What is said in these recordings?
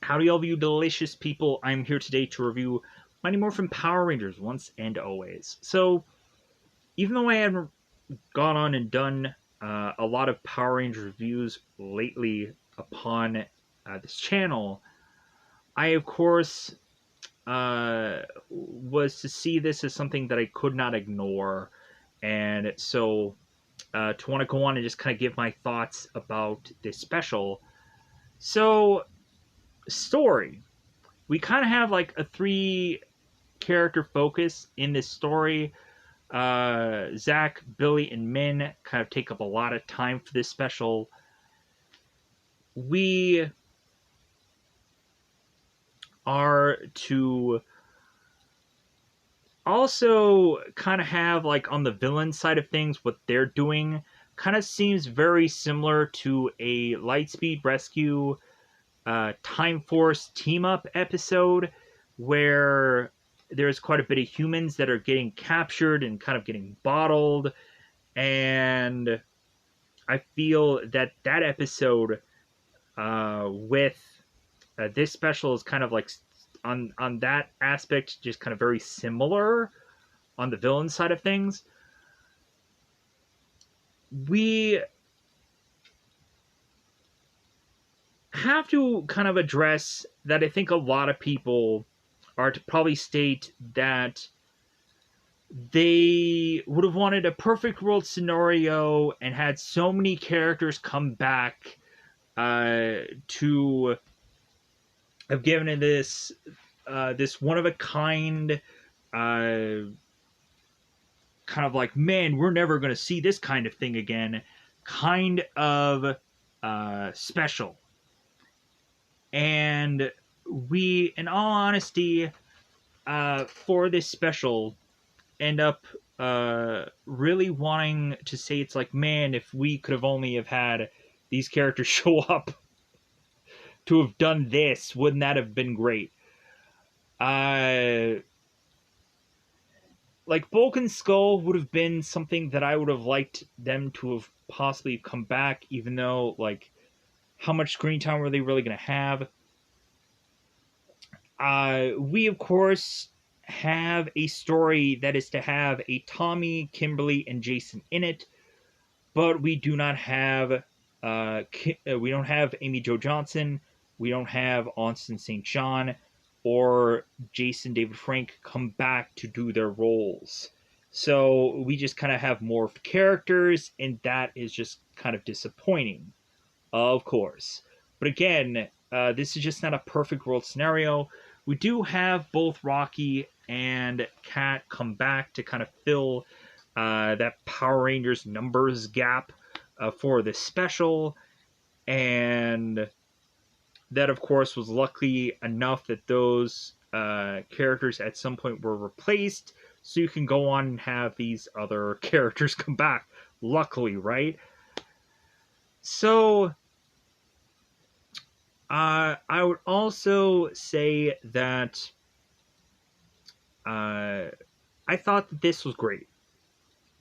Howdy, all of you delicious people. I'm here today to review Mighty Morphin Power Rangers once and always. So, even though I haven't gone on and done a lot of Power Rangers reviews lately upon this channel, I, of course, was to see this as something that I could not ignore. And so, to want to go on and just kind of give my thoughts about this special. So, story. We kind of have like a three character focus in this story. Zach, Billy, and Min kind of take up a lot of time for this special. We are to also kind of have, like, on the villain side of things, what they're doing kind of seems very similar to a Lightspeed Rescue Time Force team up episode where there's quite a bit of humans that are getting captured and kind of getting bottled. And I feel that that episode with this special is kind of like on that aspect, just kind of very similar on the villain side of things. We have to kind of address that I think a lot of people are to probably state that they would have wanted a perfect world scenario and had so many characters come back to have given it this one of a kind kind of like, man, we're never going to see this kind of thing again kind of special. And we, in all honesty, for this special, end up really wanting to say it's like, man, if we could have only have had these characters show up to have done this, wouldn't that have been great? Like, Bulk and Skull would have been something that I would have liked them to have possibly come back, even though, like, how much screen time were they really going to have? We, of course, have a story that is to have a Tommy, Kimberly, and Jason in it, but we do not have we don't have Amy Jo Johnson, we don't have Austin St. John or Jason David Frank come back to do their roles. So we just kind of have morphed characters, and that is just kind of disappointing, of course. But again, this is just not a perfect world scenario. We do have both Rocky and Kat come back to kind of fill that Power Rangers numbers gap for this special. And that, of course, was lucky enough that those characters at some point were replaced, so you can go on and have these other characters come back. Luckily, right? So I would also say that I thought that this was great.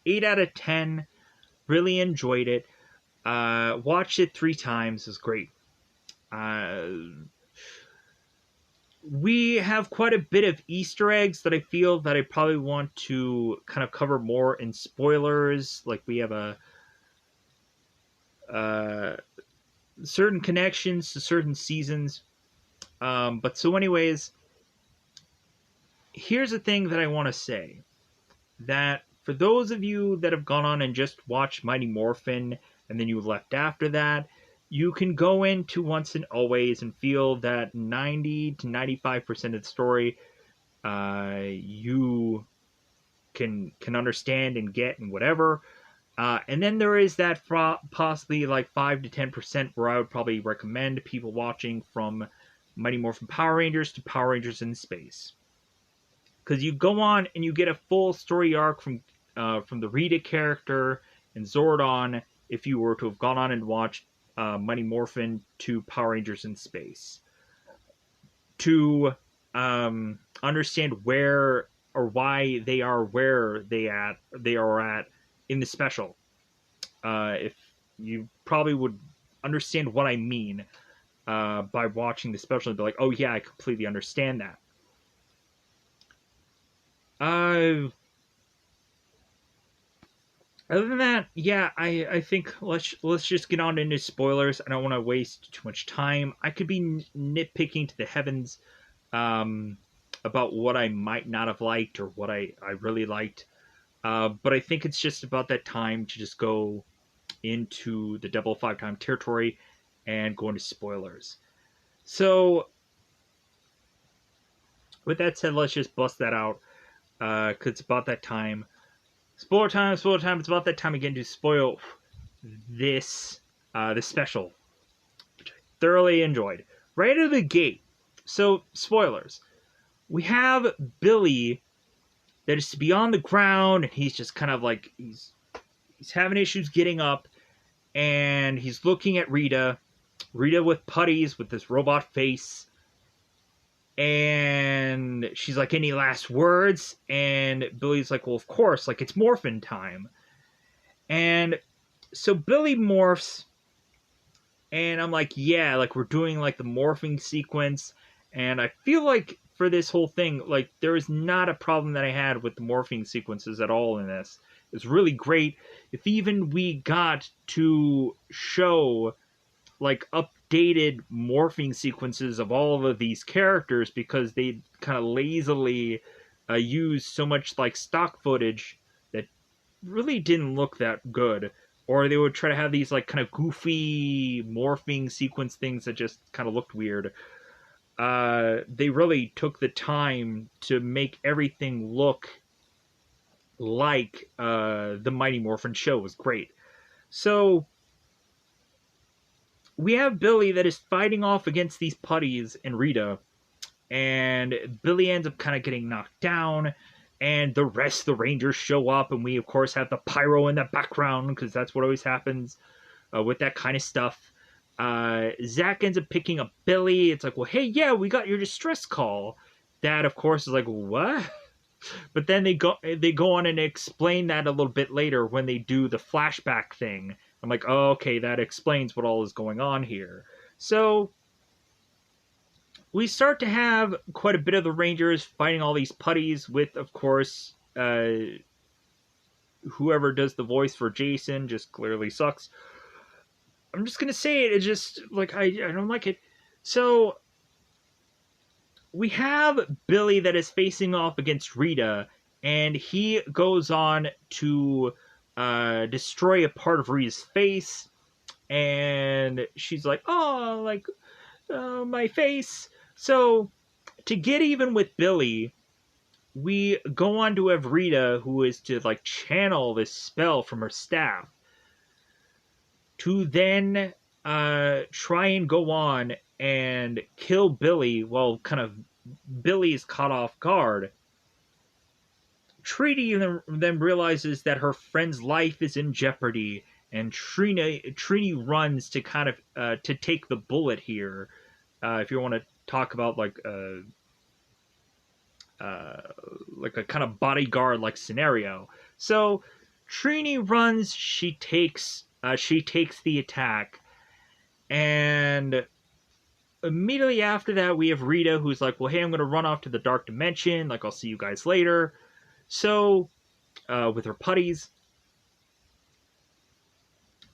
8 out of 10. Really enjoyed it. Watched it 3 times. It was great. We have quite a bit of Easter eggs that I feel that I probably want to kind of cover more in spoilers. Like, we have a certain connections to certain seasons. But so anyways, here's the thing that I want to say. That for those of you that have gone on and just watched Mighty Morphin and then you left after that, you can go into Once and Always and feel that 90 to 95% of the story you can understand and get and whatever. And then there is that possibly like 5 to 10% where I would probably recommend people watching, from Mighty Morphin Power Rangers to Power Rangers in Space. Because you go on and you get a full story arc from the Rita character and Zordon if you were to have gone on and watched Mighty Morphin to Power Rangers in Space. To understand where or why they are where they are at in the special. If you probably would understand what I mean. by watching the special. They're like, oh yeah, I completely understand that. Uh, Other than that, yeah, I think let's just get on into spoilers. I don't want to waste too much time. I could be nitpicking to the heavens um, about what I might not have liked or what I really liked. But I think it's just about that time to just go into the double five time territory and go into spoilers. So with that said, let's just bust that out because it's about that time. Spoiler time, spoiler time. It's about that time again to spoil this special, which I thoroughly enjoyed. Right out of the gate. So spoilers. We have Billy that is to be on the ground, and he's just kind of like he's having issues getting up, and he's looking at Rita. Rita with putties with this robot face. And she's like, any last words? And Billy's like, well, of course, like it's Morphin time. And so Billy morphs, and I'm like, yeah, like we're doing like the morphing sequence. And I feel like for this whole thing, like there is not a problem that I had with the morphing sequences at all in this. It's really great. If even we got to show like updated morphing sequences of all of these characters because they kind of lazily use so much like stock footage that really didn't look that good, or they would try to have these like kind of goofy morphing sequence things that just kind of looked weird. They really took the time to make everything look like the Mighty Morphin show was great. So we have Billy that is fighting off against these putties and Rita, and Billy ends up kind of getting knocked down, and the rest of the Rangers show up, and we of course have the pyro in the background because that's what always happens with that kind of stuff. Zach ends up picking up Billy. It's like, well, hey, yeah, we got your distress call. Dad, of course, is like, what? But then they go on and explain that a little bit later when they do the flashback thing. I'm like, oh, okay, that explains what all is going on here. So we start to have quite a bit of the Rangers fighting all these putties with, of course, whoever does the voice for Jason just clearly sucks. I'm just gonna say it. It's just like I don't like it. So we have Billy that is facing off against Rita, and he goes on to destroy a part of Rita's face, and she's like, "Oh, like my face." So to get even with Billy, we go on to have Rita, who is to like channel this spell from her staff, to then try and go on and kill Billy while kind of Billy is caught off guard. Trini then realizes that her friend's life is in jeopardy, and Trini runs to kind of to take the bullet here. If you want to talk about like a kind of bodyguard like scenario, so Trini runs. She takes the attack, and immediately after that, we have Rita, who's like, well, hey, I'm going to run off to the dark dimension. Like, I'll see you guys later. So, with her putties,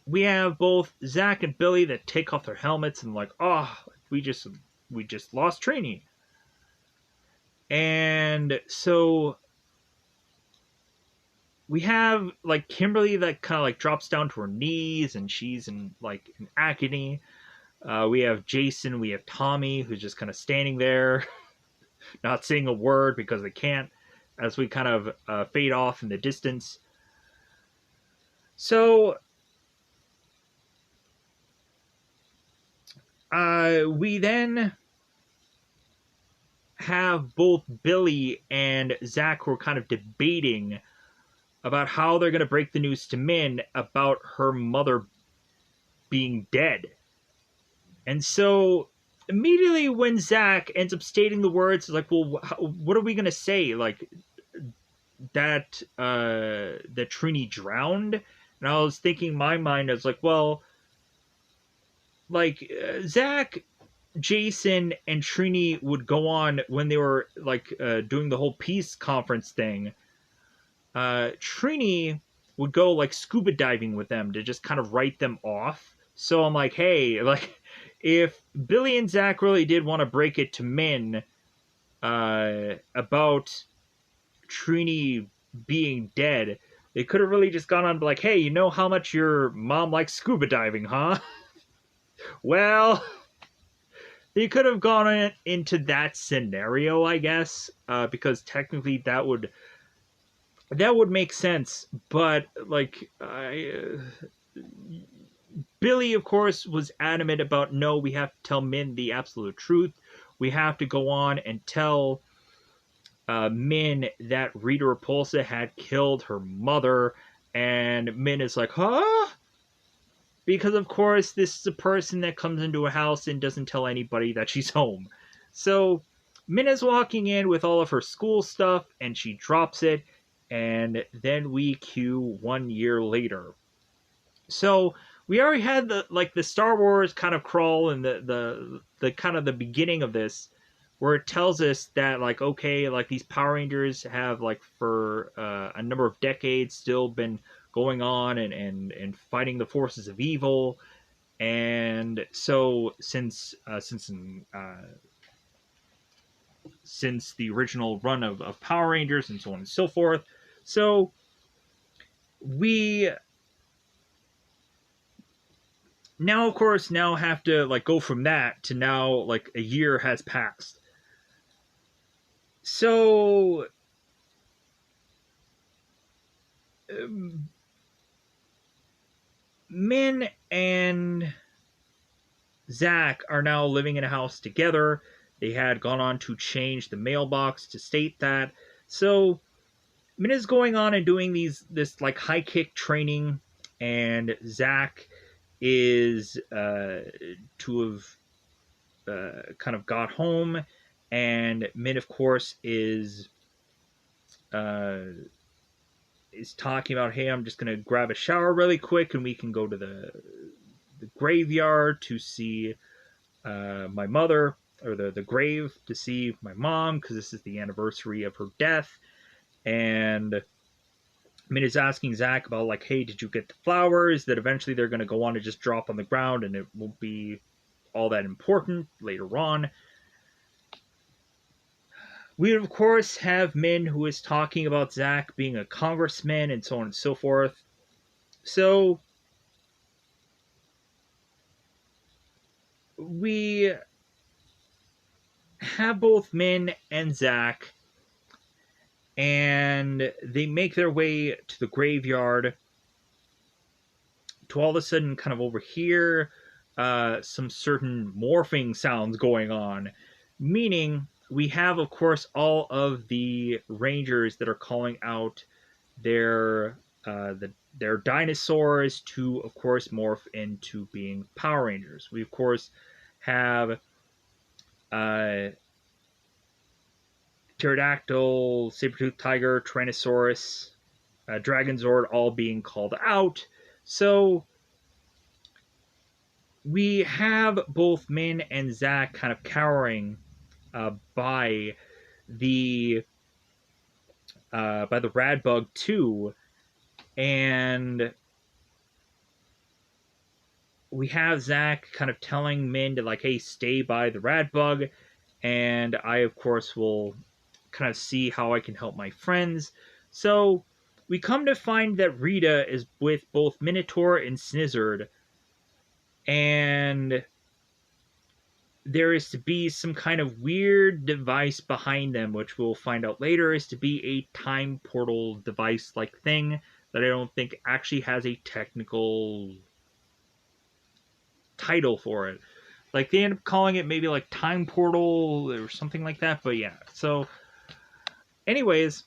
we have both Zach and Billy that take off their helmets and like, oh, we just lost Trini. And so we have like Kimberly that kind of like drops down to her knees and she's in like in agony. We have Jason, we have Tommy, who's just kind of standing there, not saying a word because they can't, as we kind of fade off in the distance. So we then have both Billy and Zach who are kind of debating about how they're going to break the news to Min about her mother being dead. And so immediately when Zach ends up stating the words, it's like, well, what are we going to say? Like, that Trini drowned? And I was thinking in my mind, I was like, well, like, Zach Jason and Trini would go on when they were like doing the whole peace conference thing. Trini would go like scuba diving with them to just kind of write them off. So I'm like, hey, like if Billy and Zach really did want to break it to Min about Trini being dead, they could have really just gone on and be like, hey, you know how much your mom likes scuba diving, huh? Well, they could have gone into that scenario, I guess, because technically that would make sense. But like, Billy, of course, was adamant about no, we have to tell Min the absolute truth. We have to go on and tell Min that Rita Repulsa had killed her mother, and Min is like, huh? Because of course this is a person that comes into a house and doesn't tell anybody that she's home. So Min is walking in with all of her school stuff and she drops it, and then we cue 1 year later. So we already had the Star Wars kind of crawl and the kind of the beginning of this, where it tells us that like okay, like these Power Rangers have like for a number of decades still been going on and fighting the forces of evil. And so since the original run of Power Rangers and so on and so forth, so we now of course now have to like go from that to now like a year has passed. So um, Min and Zach are now living in a house together. They had gone on to change the mailbox to state that. So Min is going on and doing this like high kick training, and Zach is to have kind of got home, and Min of course uh, is talking about, hey, I'm just gonna grab a shower really quick, and we can go to the graveyard to see my mother, or the grave to see my mom, because this is the anniversary of her death. And Min is asking Zach about like, hey, did you get the flowers that eventually they're going to go on to just drop on the ground, and it won't be all that important later on. We of course have Min who is talking about Zach being a congressman and so on and so forth. So we have both Min and Zach, and they make their way to the graveyard to all of a sudden kind of overhear some certain morphing sounds going on, meaning we have, of course, all of the Rangers that are calling out their their dinosaurs to, of course, morph into being Power Rangers. We, of course, have uh, Pterodactyl, Saber-toothed Tiger, Tyrannosaurus, Dragonzord all being called out. So we have both Min and Zach kind of cowering by the Radbug 2, and we have Zach kind of telling Min to like, hey, stay by the Radbug, and I of course will kind of see how I can help my friends. So we come to find that Rita is with both Minotaur and Snizzard, and there is to be some kind of weird device behind them, which we'll find out later is to be a time portal device like thing that I don't think actually has a technical title for it. Like they end up calling it maybe like time portal or something like that, but yeah. So anyways,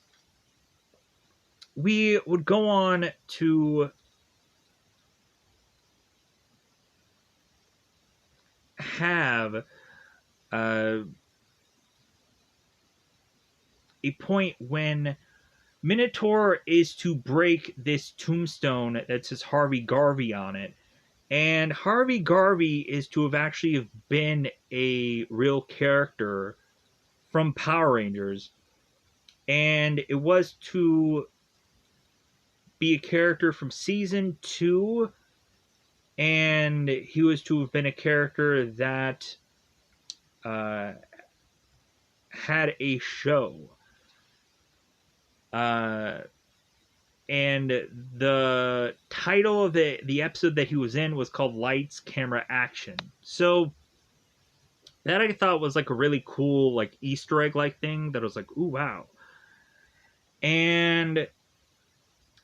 we would go on to have a point when Minotaur is to break this tombstone that says Harvey Garvey on it, And Harvey Garvey is to have actually been a real character from Power Rangers, and it was to be a character from season 2, and he was to have been a character that uh, had a show. Uh, and the title of the episode that he was in was called Lights, Camera, Action. So that I thought was like a really cool like Easter egg like thing that was like, ooh wow. And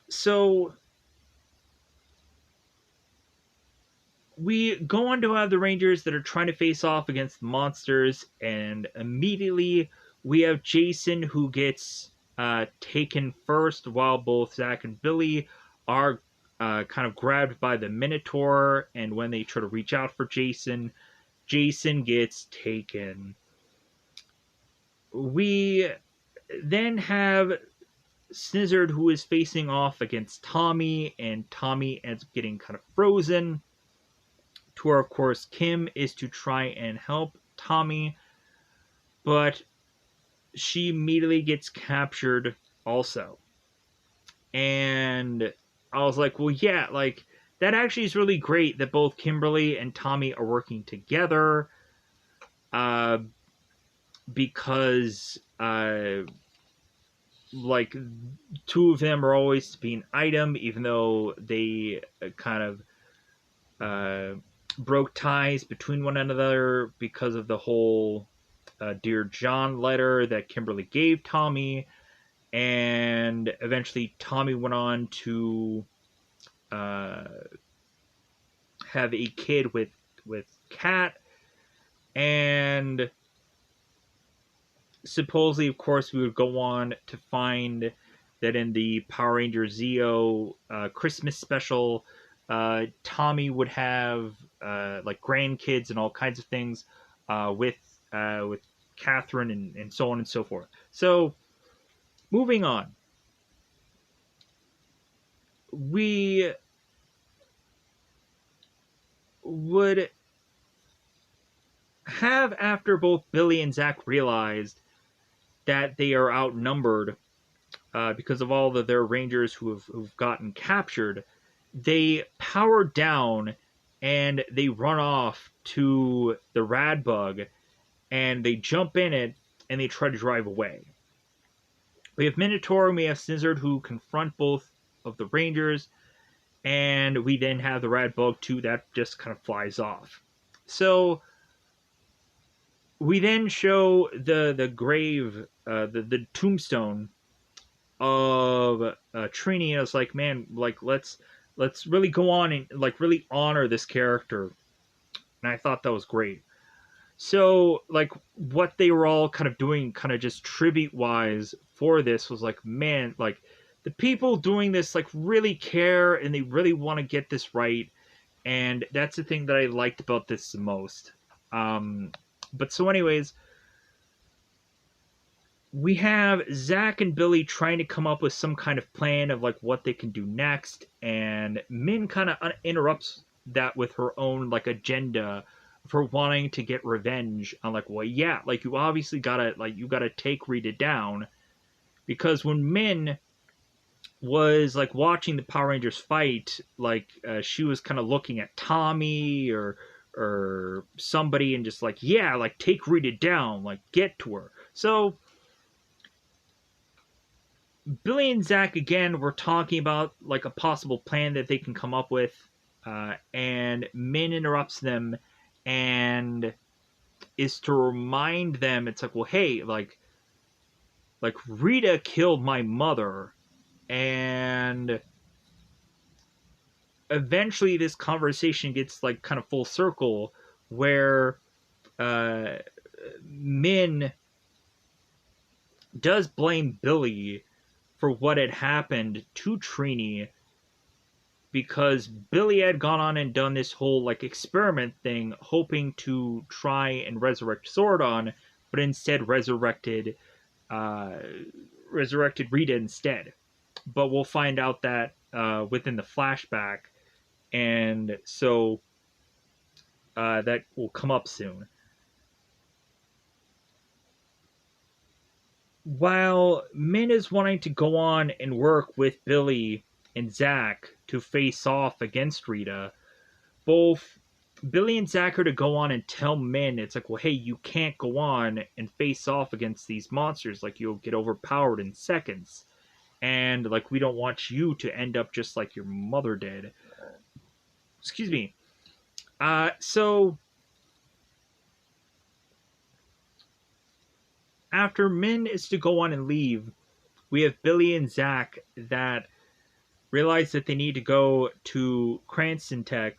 so we go on to have the Rangers that are trying to face off against the monsters, and immediately we have Jason who gets taken first, while both Zach and Billy are kind of grabbed by the Minotaur, and when they try to reach out for Jason, Jason gets taken. We then have Snizzard who is facing off against Tommy, and Tommy ends up getting kind of frozen. To where, of course, Kim is to try and help Tommy, but she immediately gets captured also. And I was like, well, yeah, like, that actually is really great that both Kimberly and Tommy are working together, uh, because, like, two of them are always to be an item, even though they kind of broke ties between one another because of the whole Dear John letter that Kimberly gave Tommy. And eventually, Tommy went on to uh, have a kid with Kat, and supposedly, of course, we would go on to find that in the Power Rangers Zeo Christmas special, Tommy would have like grandkids and all kinds of things with Catherine and so on and so forth. So moving on, we would have, after both Billy and Zach realized that they are outnumbered because of all of their Rangers who've gotten captured, they power down and they run off to the Rad Bug, and they jump in it and they try to drive away. We have Minotaur and we have Snizzard who confront both of the Rangers, and we then have the Rad Bug 2 that just kind of flies off. So we then show the grave, the tombstone of Trini, and it's like, man, like let's really go on and like really honor this character, and I thought that was great. So like what they were all kind of doing, kind of just tribute wise for this, was like, man, like the people doing this like really care and they really want to get this right, and that's the thing that I liked about this the most. But so anyways, we have Zach and Billy trying to come up with some kind of plan of like what they can do next, and Min kind of interrupts that with her own like agenda for wanting to get revenge on, like, well, yeah, like you obviously gotta take Rita down, because when Min was like watching the Power Rangers fight, like she was kind of looking at Tommy or somebody and just like, yeah, like take Rita down, like get to her. So Billy and Zach again were talking about like a possible plan that they can come up with, and Min interrupts them and is to remind them. It's like, well, hey, like Rita killed my mother, and eventually this conversation gets like kind of full circle where uh, Min does blame Billy for what had happened to Trini, because Billy had gone on and done this whole like experiment thing, hoping to try and resurrect Zordon, but instead uh, resurrected Rita instead. But we'll find out that within the flashback, and so that will come up soon. While Min is wanting to go on and work with Billy and Zach to face off against Rita, both Billy and Zach are to go on and tell Min, it's like, well, hey, you can't go on and face off against these monsters. Like, you'll get overpowered in seconds. And, like, we don't want you to end up just like your mother did. Excuse me. So, after Min is to go on and leave, we have Billy and Zach that realize that they need to go to Cranston Tech,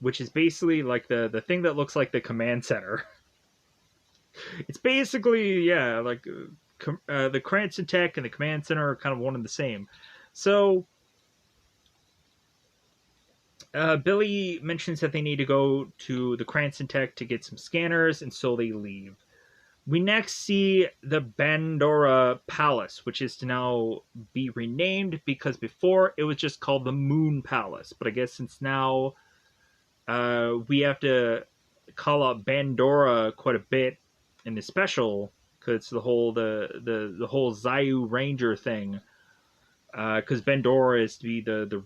which is basically like the thing that looks like the command center. It's basically, yeah, like the Cranston Tech and the command center are kind of one and the same. So Billy mentions that they need to go to the Cranston Tech to get some scanners, and so they leave. We next see the Bandora Palace, which is to now be renamed because before it was just called the Moon Palace. But I guess since now we have to call out Bandora quite a bit in the special because it's the whole Zayu Ranger thing. Because Bandora is to be the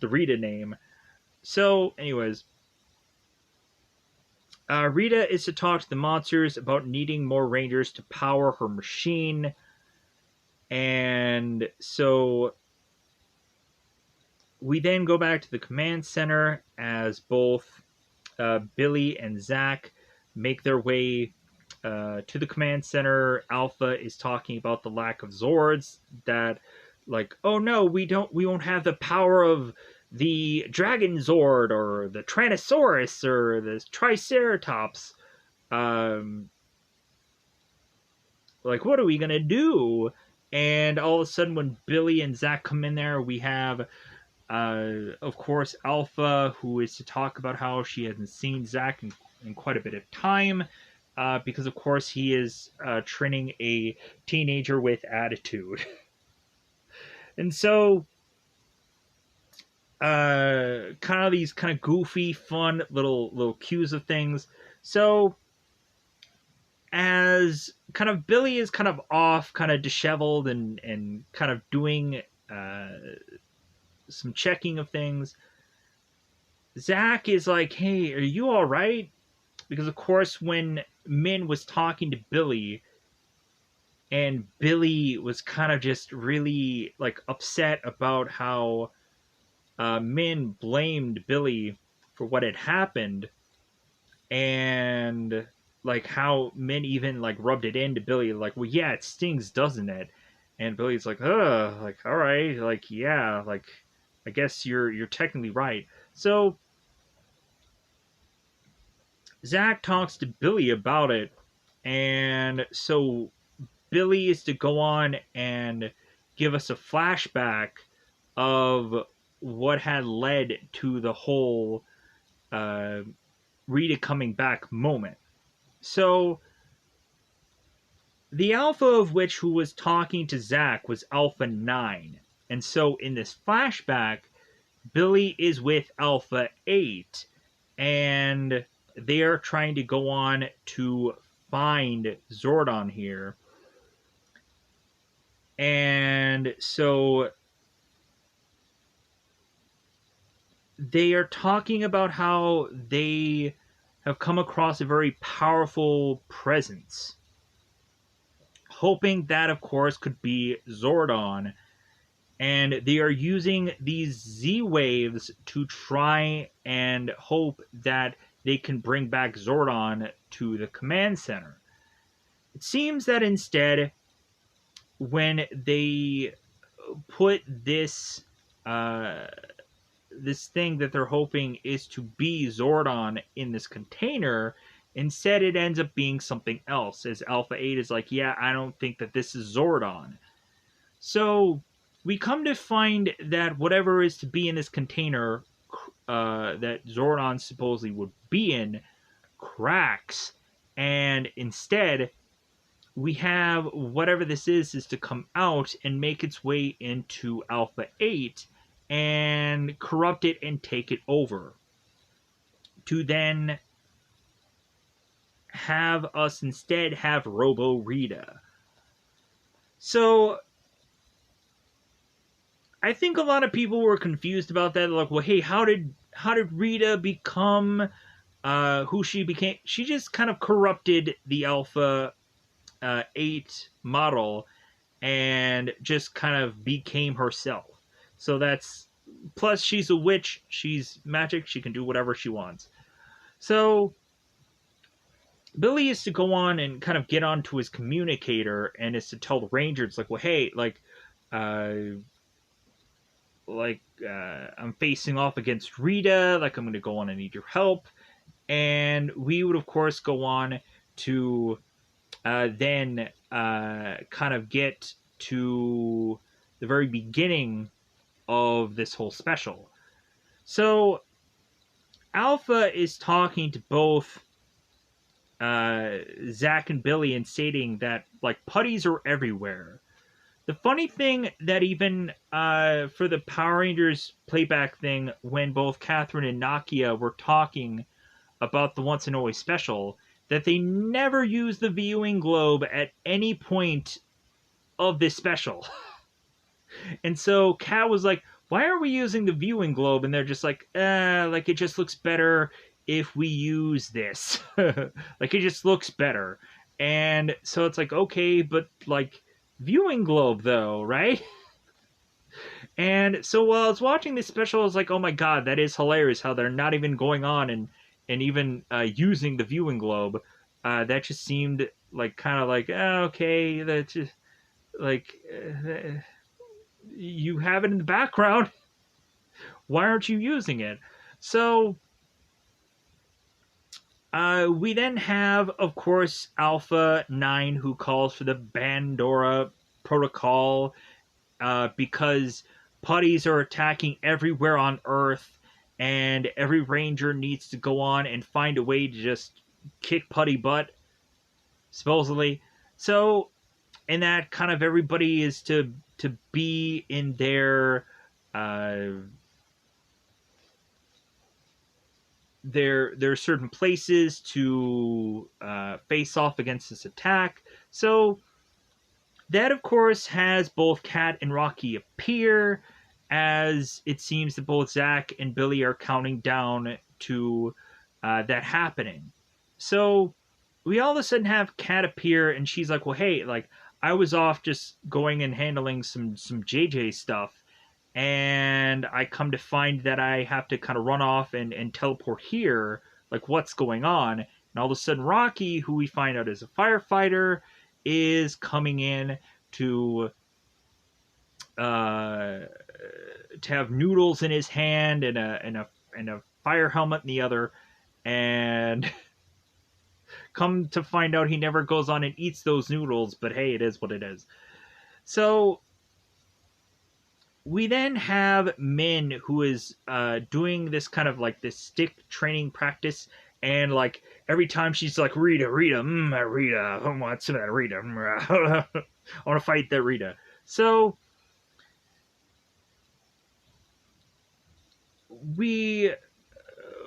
Rita name. So, anyways, Rita is to talk to the monsters about needing more Rangers to power her machine. And so we then go back to the command center as both Billy and Zach make their way to the command center. Alpha is talking about the lack of Zords, that like, oh no, we won't have the power of the Dragon Zord or the Tyrannosaurus or the Triceratops. Like, what are we gonna do? And all of a sudden, when Billy and Zach come in there, we have, of course, Alpha, who is to talk about how she hasn't seen Zach in quite a bit of time, because, of course, he is training a teenager with attitude. And so, kind of these kind of goofy, fun little cues of things. So, as kind of Billy is kind of off, kind of disheveled, and kind of doing some checking of things, Zach is like, "Hey, are you all right?" Because of course, when Min was talking to Billy, and Billy was kind of just really like upset about how Min blamed Billy for what had happened, and like how Min even like rubbed it into Billy, like, well, yeah, it stings, doesn't it? And Billy's like, like, all right, like, yeah, like, I guess you're technically right. So Zach talks to Billy about it, and so Billy is to go on and give us a flashback of what had led to the whole uh, Rita coming back moment. So the Alpha of which who was talking to Zach was Alpha 9. And so in this flashback, Billy is with Alpha 8, and they are trying to go on to find Zordon here. And so they are talking about how they have come across a very powerful presence, hoping that, of course, could be Zordon. And they are using these Z waves to try and hope that they can bring back Zordon to the command center. It seems that instead, when they put this this thing that they're hoping is to be Zordon in this container, instead it ends up being something else, as Alpha 8 is like, yeah, I don't think that this is Zordon. So we come to find that whatever is to be in this container that Zordon supposedly would be in cracks, and instead we have whatever this is to come out and make its way into Alpha 8 and corrupt it and take it over, to then have us instead have Robo Rita. So I think a lot of people were confused about that. Like, well, hey, how did Rita become who she became? She just kind of corrupted the Alpha 8 model and just kind of became herself. So that's, plus she's a witch, she's magic, she can do whatever she wants. So Billy is to go on and kind of get onto his communicator and is to tell the Rangers, like, well, hey, uh, I'm facing off against Rita, like, I'm going to go on and need your help. And we would, of course, go on to then kind of get to the very beginning of this whole special. So Alpha is talking to both Zach and Billy and stating that, like, putties are everywhere. The funny thing that even for the Power Rangers playback thing, when both Catherine and Nakia were talking about the Once and Always special, that they never used the viewing globe at any point of this special. And so Kat was like, why are we using the viewing globe? And they're just like it just looks better if we use this. Like, it just looks better. And so it's like, okay, but like, viewing globe though, right? And so while I was watching this special, I was like, oh my god, that is hilarious how they're not even going on and even using the viewing globe. That just seemed like kind of like, okay, that's just like, you have it in the background. Why aren't you using it? So we then have, of course, Alpha 9, who calls for the Bandora Protocol because putties are attacking everywhere on Earth, and every ranger needs to go on and find a way to just kick putty butt, supposedly. So, and that kind of everybody is to be in their there are certain places to face off against this attack. So that, of course, has both Kat and Rocky appear, as it seems that both Zach and Billy are counting down to that happening. So we all of a sudden have Kat appear, and she's like, well, hey, like, I was off just going and handling some JJ stuff, and I come to find that I have to kind of run off and teleport here. Like, what's going on? And all of a sudden, Rocky, who we find out is a firefighter, is coming in to have noodles in his hand and a fire helmet in the other, and come to find out he never goes on and eats those noodles. But hey, it is what it is. So we then have Min, who is doing this kind of like this stick training practice, and like every time she's like, Rita, Rita, Rita, I want some of that Rita. I want to fight that Rita. So we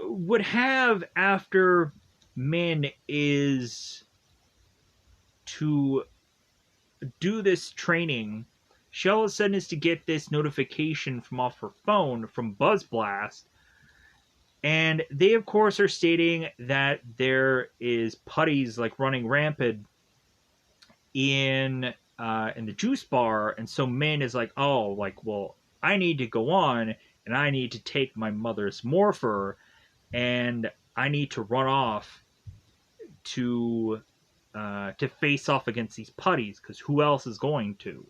would have, after Min is to do this training, she all of a sudden is to get this notification from off her phone from Buzz Blast, and they of course are stating that there is putties like running rampant in the juice bar, and so Min is like, oh, like, well, I need to go on and I need to take my mother's morpher, and I need to run off to face off against these putties, because who else is going to?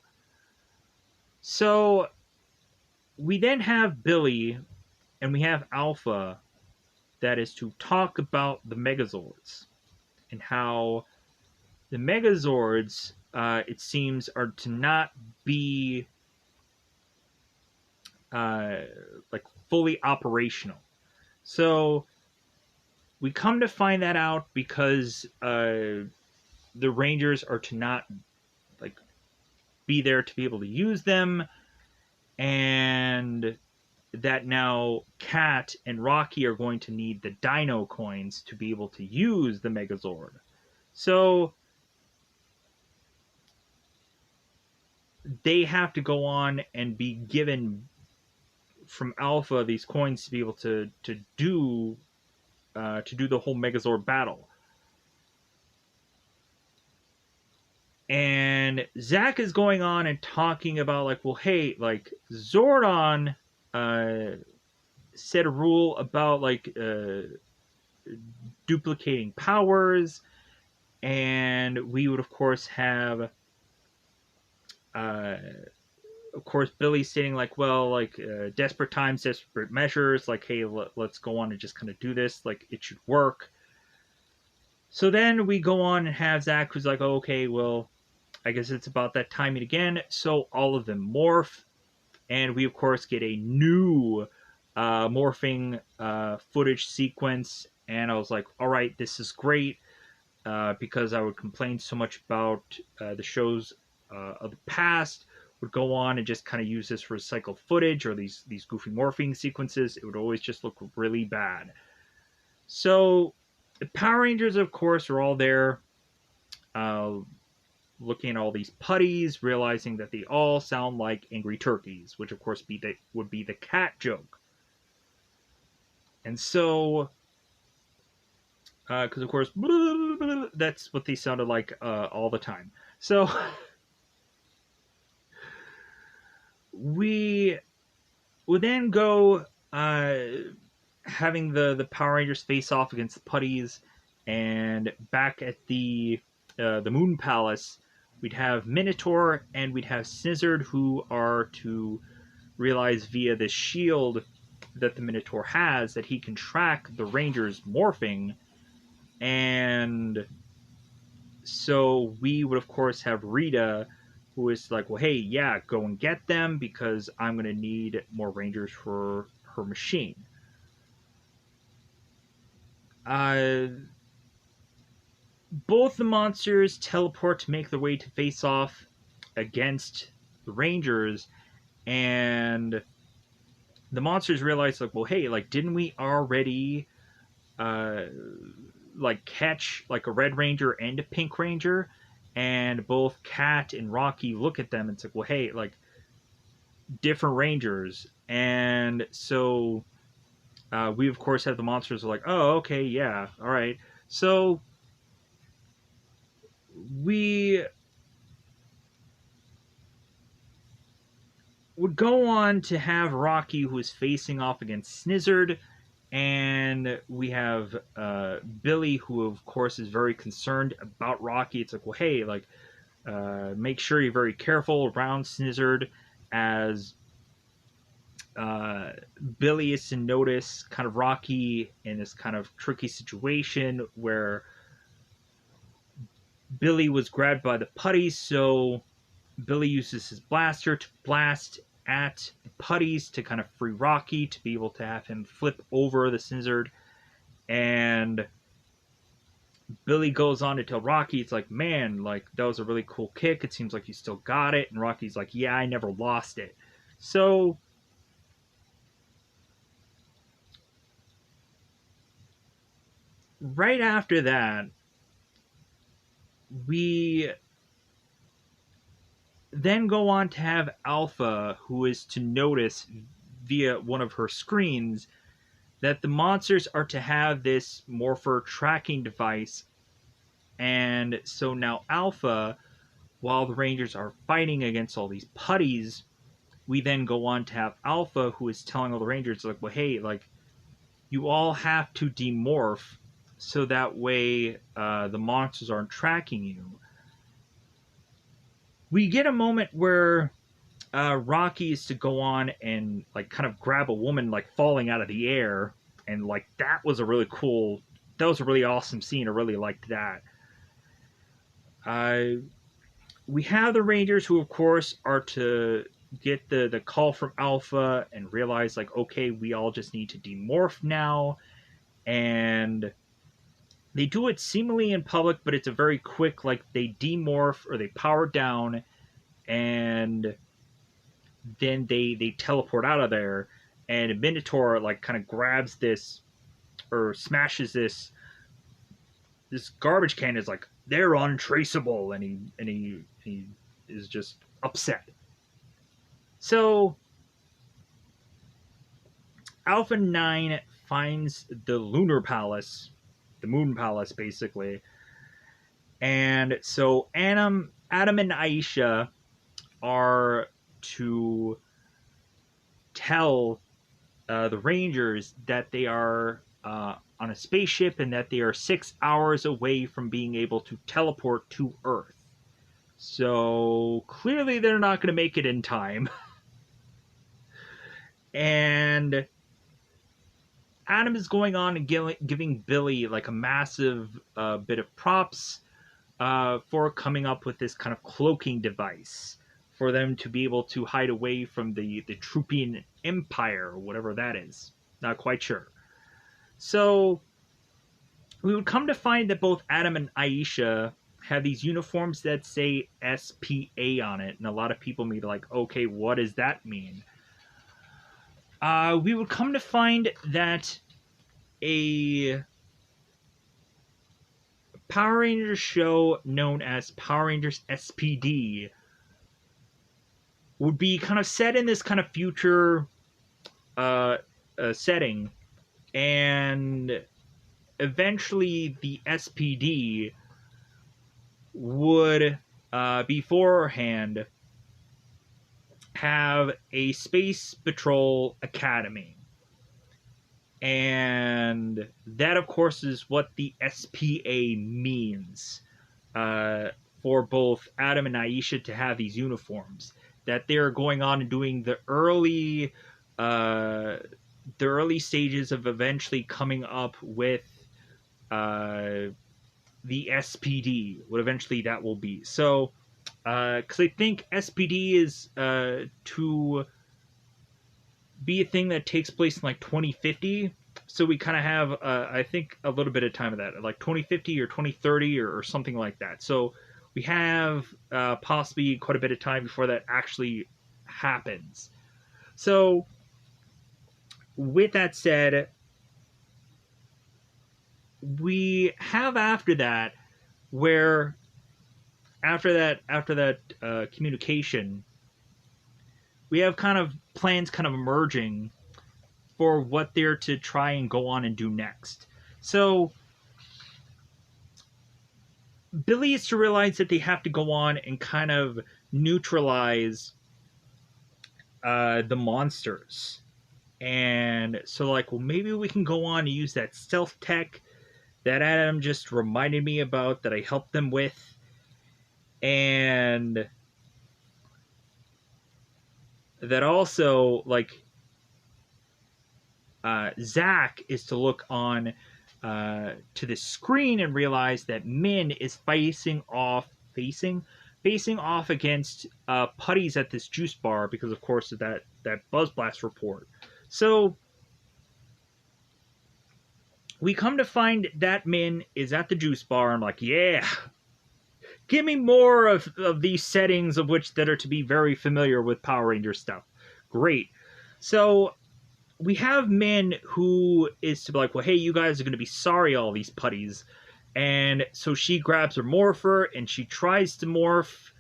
So we then have Billy and we have Alpha that is to talk about the Megazords and how the Megazords, it seems, are to not be like fully operational. So we come to find that out because the Rangers are to not like be there to be able to use them, and that now Kat and Rocky are going to need the Dino coins to be able to use the Megazord. So they have to go on and be given from Alpha these coins to be able to do the whole Megazord battle. And Zack is going on and talking about like, well, hey, like Zordon set a rule about like duplicating powers, and we would of course have uh, of course Billy stating like, well, like desperate times, desperate measures, like, hey, let's go on and just kind of do this, like it should work. So then we go on and have Zack who's like, oh, okay, well, I guess it's about that timing again. So all of them morph, and we of course get a new morphing footage sequence. And I was like, all right, this is great, because I would complain so much about the shows of the past. Would go on and just kind of use this for recycled footage or these goofy morphing sequences. It would always just look really bad. So the Power Rangers, of course, are all there, uh, looking at all these putties, realizing that they all sound like angry turkeys, which of course would be the cat joke. And so, because of course, that's what they sounded like all the time. So we would then go having the Power Rangers face off against the putties, and back at the Moon Palace, we'd have Minotaur and we'd have Snizzard, who are to realize via this shield that the Minotaur has that he can track the Rangers morphing. And so we would, of course, have Rita, who is like, well, hey, yeah, go and get them because I'm going to need more Rangers for her machine. Uh, both the monsters teleport to make their way to face off against the Rangers, and the monsters realize, like, well, hey, like, didn't we already uh like catch like a Red Ranger and a Pink Ranger? And both Kat and Rocky look at them and say, well, hey, like, different Rangers. And so we of course have the monsters are like, oh, okay, yeah, all right. So we would go on to have Rocky, who is facing off against Snizzard, and we have Billy, who of course is very concerned about Rocky. It's like, well, hey, like, make sure you're very careful around Snizzard, as uh, Billy is to notice kind of Rocky in this kind of tricky situation where Billy was grabbed by the putties, so Billy uses his blaster to blast at the putties to kind of free Rocky to be able to have him flip over the Snizzard. And Billy goes on to tell Rocky, it's like, man, like, that was a really cool kick. It seems like you still got it. And Rocky's like, yeah, I never lost it. So right after that, we then go on to have Alpha, who is to notice via one of her screens that the monsters are to have this morpher tracking device. And so now Alpha, while the Rangers are fighting against all these putties, we then go on to have Alpha, who is telling all the Rangers, like, well, hey, like, you all have to demorph so that way the monsters aren't tracking you. We get a moment where Rocky is to go on and like kind of grab a woman like falling out of the air, and like that was a really cool, that was a really awesome scene. I really liked that. Uh, we have the Rangers, who of course are to get the call from Alpha and realize like, okay, we all just need to demorph now. And they do it seemingly in public, but it's a very quick, like, they demorph or they power down, and then they teleport out of there. And Minotaur like kind of grabs this or smashes this this garbage can is like, they're untraceable, and he is just upset. So Alpha 9 finds the lunar palace, the moon palace basically. And so Adam and Aisha are to tell the Rangers that they are on a spaceship and that they are 6 hours away from being able to teleport to Earth. So clearly they're not going to make it in time. And Adam is going on and giving Billy like a massive bit of props for coming up with this kind of cloaking device for them to be able to hide away from the Trooping Empire, or whatever that is. Not quite sure. So we would come to find that both Adam and Aisha have these uniforms that say SPA on it, and a lot of people may be like, okay, what does that mean? We would come to find that a Power Rangers show known as Power Rangers SPD would be kind of set in this kind of future setting, and eventually the SPD would beforehand have a Space Patrol Academy. And that, of course, is what the SPA means for both Adam and Aisha to have these uniforms. That they're going on and doing the early stages of eventually coming up with the SPD. What eventually that will be. So, because I think SPD is to be a thing that takes place in like 2050. So we kind of have, I think, a little bit of time of that, like 2050 or 2030 or something like that. So we have possibly quite a bit of time before that actually happens. So with that said, we have after that where after that communication, we have kind of plans kind of emerging for what they're to try and go on and do next. So Billy is to realize that they have to go on and kind of neutralize the monsters. And so like, well, maybe we can go on and use that stealth tech that Adam just reminded me about that I helped them with. And that also, like, Zach is to look on to the screen and realize that Min is facing off against putties at this juice bar because, of course, of that Buzz Blast report. So we come to find that Min is at the juice bar. I'm like, yeah, give me more of these settings of which that are to be very familiar with Power Rangers stuff. Great. So we have Min who is to be like, well, hey, you guys are going to be sorry, all these putties. And so she grabs her morpher and she tries to morph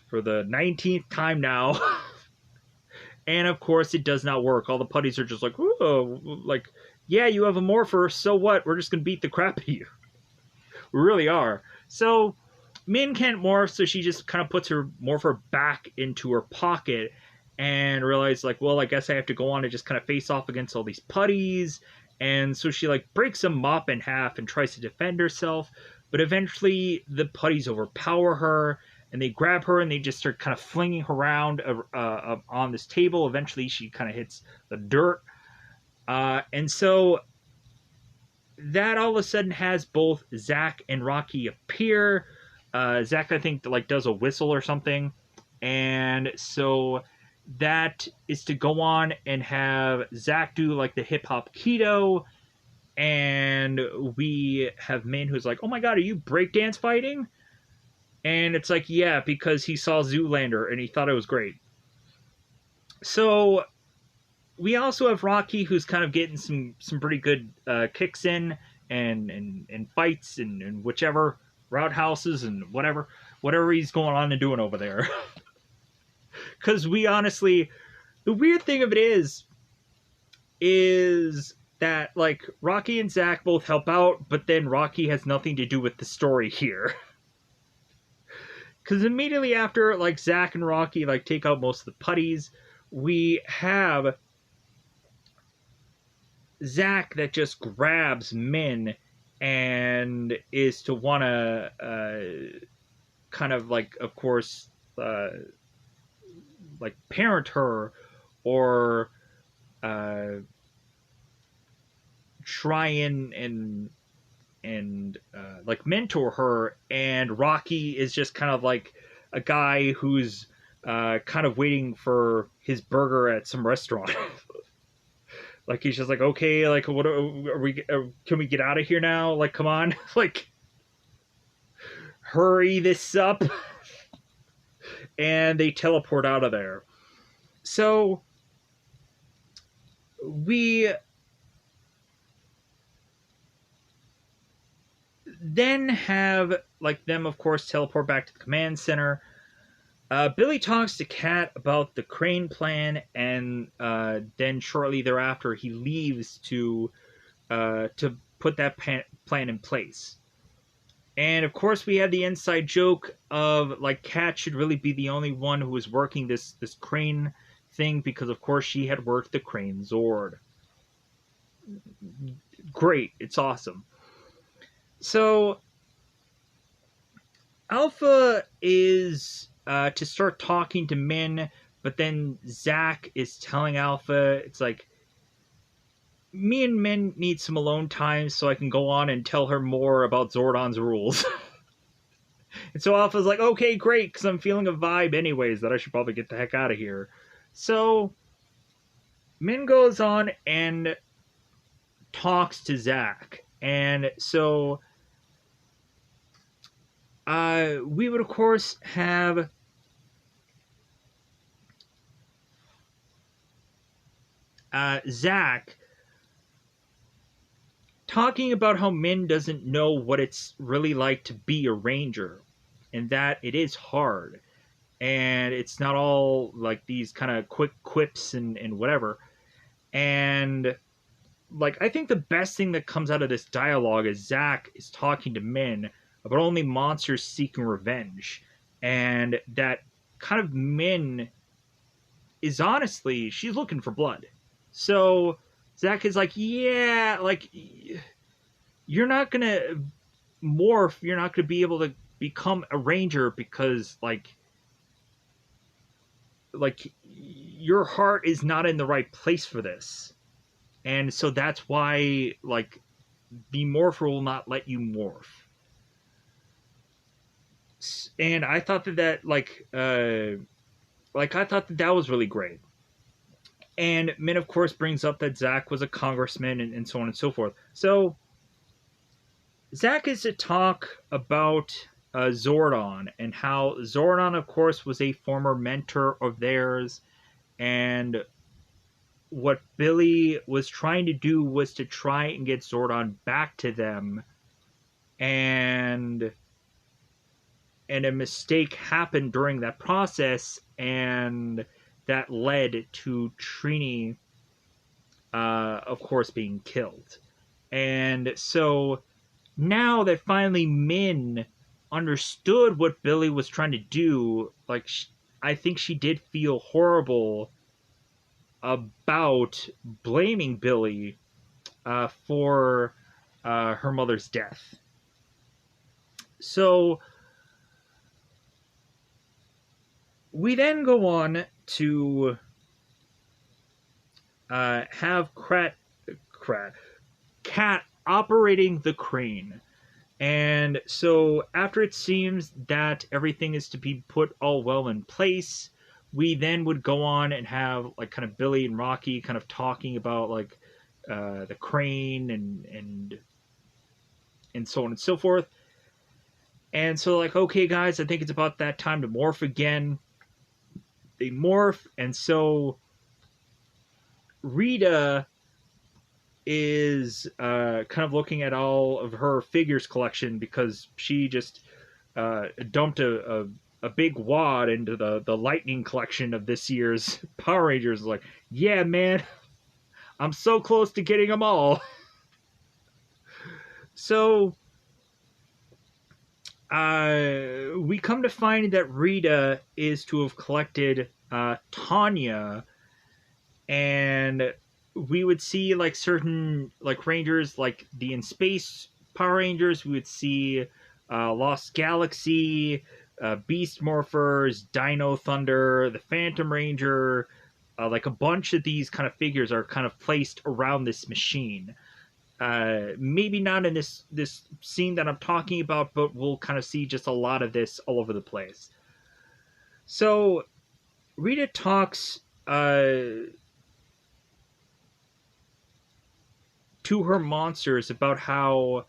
for the 19th time now. And of course, it does not work. All the putties are just like, whoa, like, yeah, you have a morpher, so what? We're just going to beat the crap out of you. We really are. So Min can't morph, so she just kind of puts her morpher back into her pocket and realizes, like, well, I guess I have to go on and just kind of face off against all these putties. And so she, like, breaks a mop in half and tries to defend herself. But eventually the putties overpower her, and they grab her and they just start kind of flinging her around on this table. Eventually she kind of hits the dirt. And so that all of a sudden has both Zach and Rocky appear. Zach, I think, like, does a whistle or something. And so that is to go on and have Zach do, like, the hip-hop keto. And we have Min who's like, oh my god, are you breakdance fighting? And it's like, yeah, because he saw Zoolander and he thought it was great. So we also have Rocky who's kind of getting some pretty good kicks in. and fights and whichever roundhouses and whatever he's going on and doing over there. Because we honestly, the weird thing of it is that like Rocky and Zack both help out, but then Rocky has nothing to do with the story here. Because immediately after like Zack and Rocky like take out most of the putties, we have Zack that just grabs Min and is to want to kind of like, of course, uh, like parent her or uh, try and like mentor her. And Rocky is just kind of like a guy who's kind of waiting for his burger at some restaurant. Like he's just like, okay, like what are we? Can we get out of here now? Like, come on, like hurry this up. And they teleport out of there. So we then have like them, of course, teleport back to the command center. Billy talks to Kat about the Crane plan, and then shortly thereafter, he leaves to put that plan in place. And of course, we had the inside joke of like Kat should really be the only one who was working this Crane thing because, of course, she had worked the Crane Zord. Great, it's awesome. So Alpha is to start talking to Min, but then Zack is telling Alpha, it's like, me and Min need some alone time so I can go on and tell her more about Zordon's rules. And so Alpha's like, okay, great, because I'm feeling a vibe anyways that I should probably get the heck out of here. So Min goes on and talks to Zack. And so we would, of course, have Zack talking about how Min doesn't know what it's really like to be a ranger, and that it is hard, and it's not all like these kind of quick quips and whatever. And like, I think the best thing that comes out of this dialogue is Zack is talking to Min about only monsters seeking revenge, and that kind of Min is honestly, she's looking for blood. So Zack is like, yeah, like, you're not gonna morph, you're not gonna be able to become a ranger because like your heart is not in the right place for this. And so that's why like the morpher will not let you morph. And I thought that I thought that was really great. And Min, of course, brings up that Zack was a congressman and so on and so forth. So Zack is to talk about Zordon and how Zordon, of course, was a former mentor of theirs. And what Billy was trying to do was to try and get Zordon back to them. And a mistake happened during that process, and that led to Trini, of course, being killed. And so now that finally Min understood what Billy was trying to do, like, I think she did feel horrible about blaming Billy for her mother's death. So we then go on to have Kat operating the crane. And so after it seems that everything is to be put all well in place, we then would go on and have like kind of Billy and Rocky kind of talking about like the crane and so on and so forth. And so like, okay guys, I think it's about that time to morph again. They morph, and so Rita is kind of looking at all of her figures collection because she just dumped a big wad into the lightning collection of this year's Power Rangers. Like, yeah, man, I'm so close to getting them all. So we come to find that Rita is to have collected Tanya, and we would see like certain like Rangers, like the In Space Power Rangers. We would see Lost Galaxy, Beast Morphers, Dino Thunder, the Phantom Ranger. Like a bunch of these kind of figures are kind of placed around this machine. Maybe not in this scene that I'm talking about, but we'll kind of see just a lot of this all over the place. So Rita talks to her monsters about how,